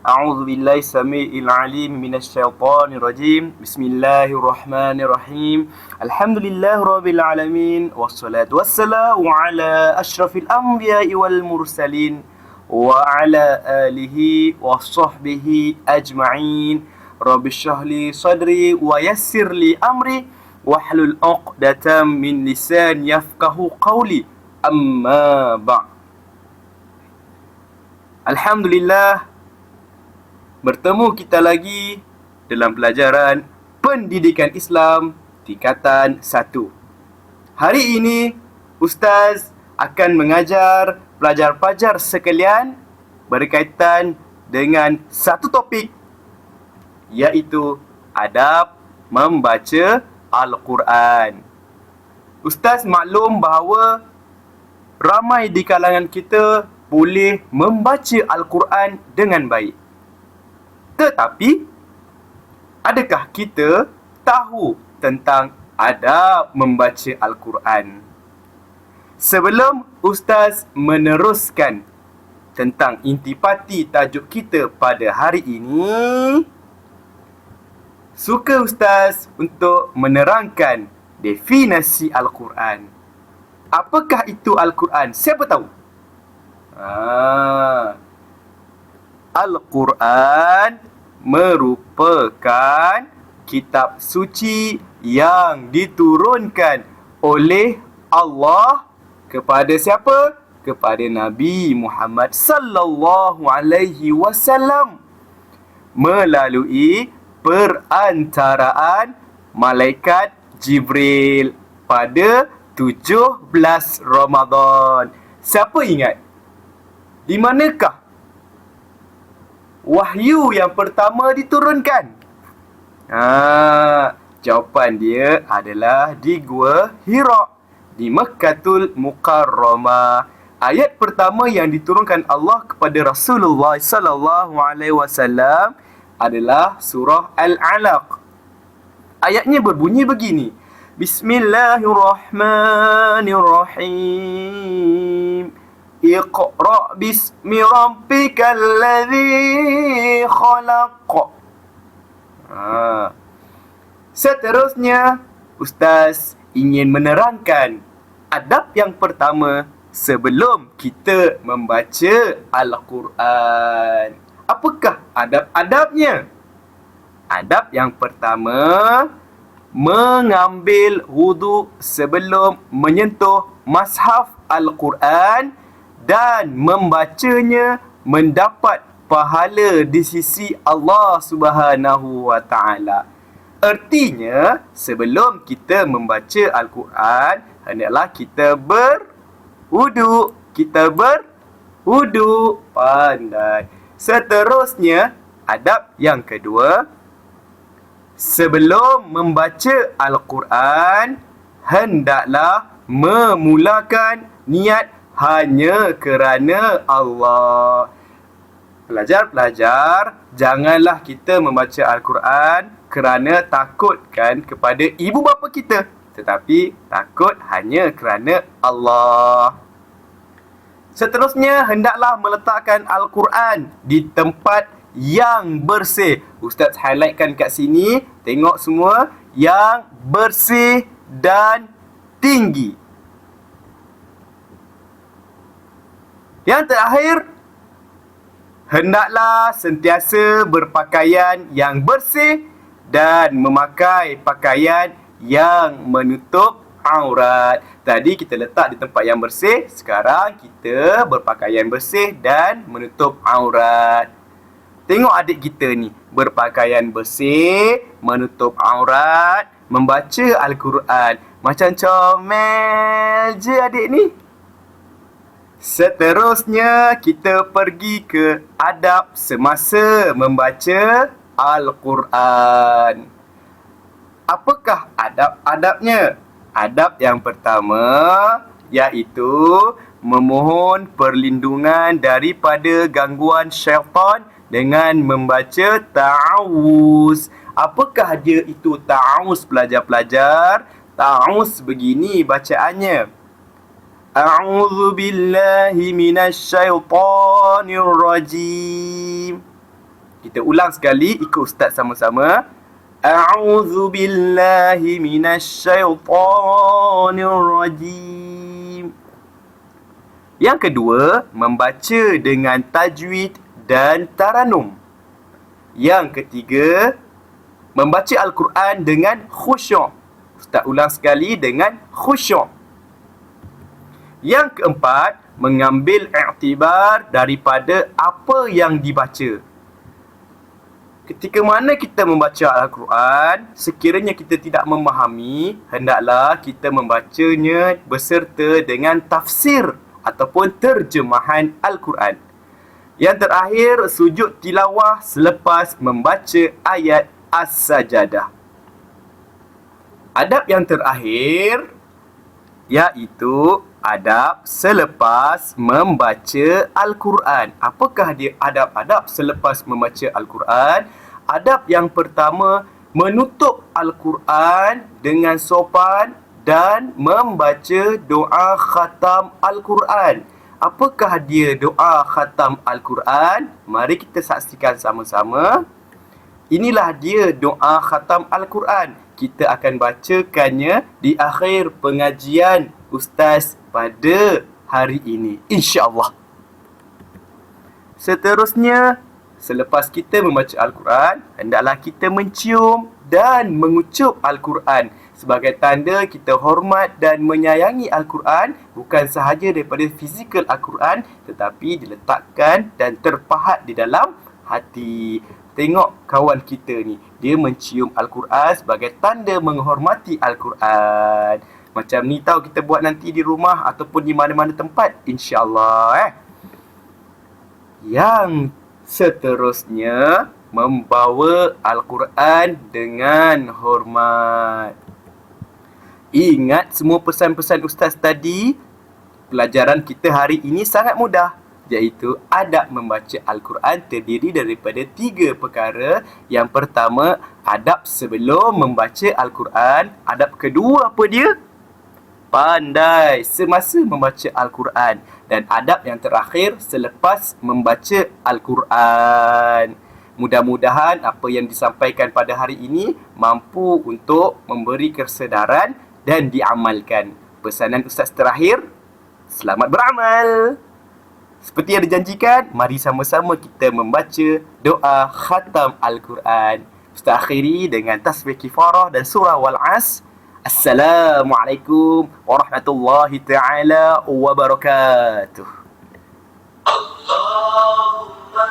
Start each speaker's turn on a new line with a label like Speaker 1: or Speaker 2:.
Speaker 1: A'udzu billahi samii'il 'aliim minasyaitonir rajiim. Bismillahirrahmanirrahim. Alhamdulillahirabbil alamin wassalatu wassalamu ala asyrafil anbiya'i wal mursalin wa ala alihi washabbihi ajma'in. Rabbi shrah li sadri wa yassir li amri wahlul 'uqdatam min lisani yafqahu qawli. Amma ba'd. Alhamdulillah, bertemu kita lagi dalam pelajaran Pendidikan Islam tingkatan 1. Hari ini Ustaz akan mengajar pelajar-pelajar sekalian berkaitan dengan satu topik, iaitu adab membaca Al-Quran. Ustaz maklum bahawa ramai di kalangan kita boleh membaca Al-Quran dengan baik. Tetapi, adakah kita tahu tentang adab membaca Al-Quran? Sebelum Ustaz meneruskan tentang intipati tajuk kita pada hari ini, suka Ustaz untuk menerangkan definisi Al-Quran. Apakah itu Al-Quran? Siapa tahu? Al-Quran merupakan kitab suci yang diturunkan oleh Allah kepada siapa? Kepada Nabi Muhammad sallallahu alaihi wasallam melalui perantaraan malaikat Jibril pada 17 Ramadan. Siapa ingat? Di manakah wahyu yang pertama diturunkan? Jawapan dia adalah di Gua Hira, di Mekkatul Mukarramah. Ayat pertama yang diturunkan Allah kepada Rasulullah sallallahu alaihi wasallam adalah surah Al-Alaq. Ayatnya berbunyi begini: Bismillahirrahmanirrahim. Iqra' bismi rabbikal ladzi khalaq. Seterusnya, Ustaz ingin menerangkan adab yang pertama sebelum kita membaca Al-Quran. Apakah adab-adabnya? Adab yang pertama, mengambil wudu sebelum menyentuh mushaf Al-Quran dan membacanya mendapat pahala di sisi Allah Subhanahu wa taala. Artinya, sebelum kita membaca Al-Quran, hendaklah kita berwudu. Pandai. Seterusnya, adab yang kedua, sebelum membaca Al-Quran, hendaklah memulakan niat hanya kerana Allah. Pelajar-pelajar, janganlah kita membaca Al-Quran kerana takutkan kepada ibu bapa kita, tetapi takut hanya kerana Allah. Seterusnya, hendaklah meletakkan Al-Quran di tempat yang bersih. Ustaz highlightkan kat sini, tengok semua, yang bersih dan tinggi. Yang terakhir, hendaklah sentiasa berpakaian yang bersih dan memakai pakaian yang menutup aurat. Tadi kita letak di tempat yang bersih, sekarang kita berpakaian bersih dan menutup aurat. Tengok adik kita ni, berpakaian bersih, menutup aurat, membaca Al-Quran. Macam comel je adik ni. Seterusnya, kita pergi ke adab semasa membaca Al-Quran. Apakah adab-adabnya? Adab yang pertama, iaitu memohon perlindungan daripada gangguan syaitan dengan membaca ta'awuz. Apakah dia itu ta'awuz, pelajar-pelajar? Ta'awuz begini bacaannya: A'udzu billahi minasyaitonir rajim. Kita ulang sekali, ikut ustaz sama-sama. A'udzu billahi minasyaitonir rajim. Yang kedua, membaca dengan tajwid dan taranum. Yang ketiga, membaca Al-Quran dengan khusyuk. Ustaz ulang sekali, dengan khusyuk. Yang keempat, mengambil iktibar daripada apa yang dibaca. Ketika mana kita membaca Al-Quran, sekiranya kita tidak memahami, hendaklah kita membacanya beserta dengan tafsir ataupun terjemahan Al-Quran. Yang terakhir, sujud tilawah selepas membaca ayat As-Sajadah. Adab yang terakhir iaitu adab selepas membaca Al-Quran. Apakah dia adab-adab selepas membaca Al-Quran? Adab yang pertama, menutup Al-Quran dengan sopan dan membaca doa khatam Al-Quran. Apakah dia doa khatam Al-Quran? Mari kita saksikan sama-sama. Inilah dia doa khatam Al-Quran. Kita akan bacakannya di akhir pengajian Ustaz pada hari ini, insya-Allah. Seterusnya, selepas kita membaca Al-Quran, hendaklah kita mencium dan mengucup Al-Quran sebagai tanda kita hormat dan menyayangi Al-Quran, bukan sahaja daripada fizikal Al-Quran, tetapi diletakkan dan terpahat di dalam hati. Tengok kawan kita ni, dia mencium Al-Quran sebagai tanda menghormati Al-Quran. Macam ni tahu kita buat nanti di rumah ataupun di mana-mana tempat, insya-Allah. Yang seterusnya, membawa Al-Quran dengan hormat. Ingat semua pesan-pesan ustaz tadi. Pelajaran kita hari ini sangat mudah, iaitu adab membaca Al-Quran terdiri daripada 3 perkara. Yang pertama, adab sebelum membaca Al-Quran. Adab kedua apa dia? Pandai semasa membaca Al-Quran. Dan adab yang terakhir, selepas membaca Al-Quran. Mudah-mudahan apa yang disampaikan pada hari ini mampu untuk memberi kesedaran dan diamalkan. Pesanan ustaz terakhir, selamat beramal. Seperti yang dijanjikan, mari sama-sama kita membaca doa khatam Al-Quran. Ustaz akhiri dengan tasbih kifarah dan surah Wal-As. Assalamualaikum warahmatullahi ta'ala wabarakatuh. Allahumma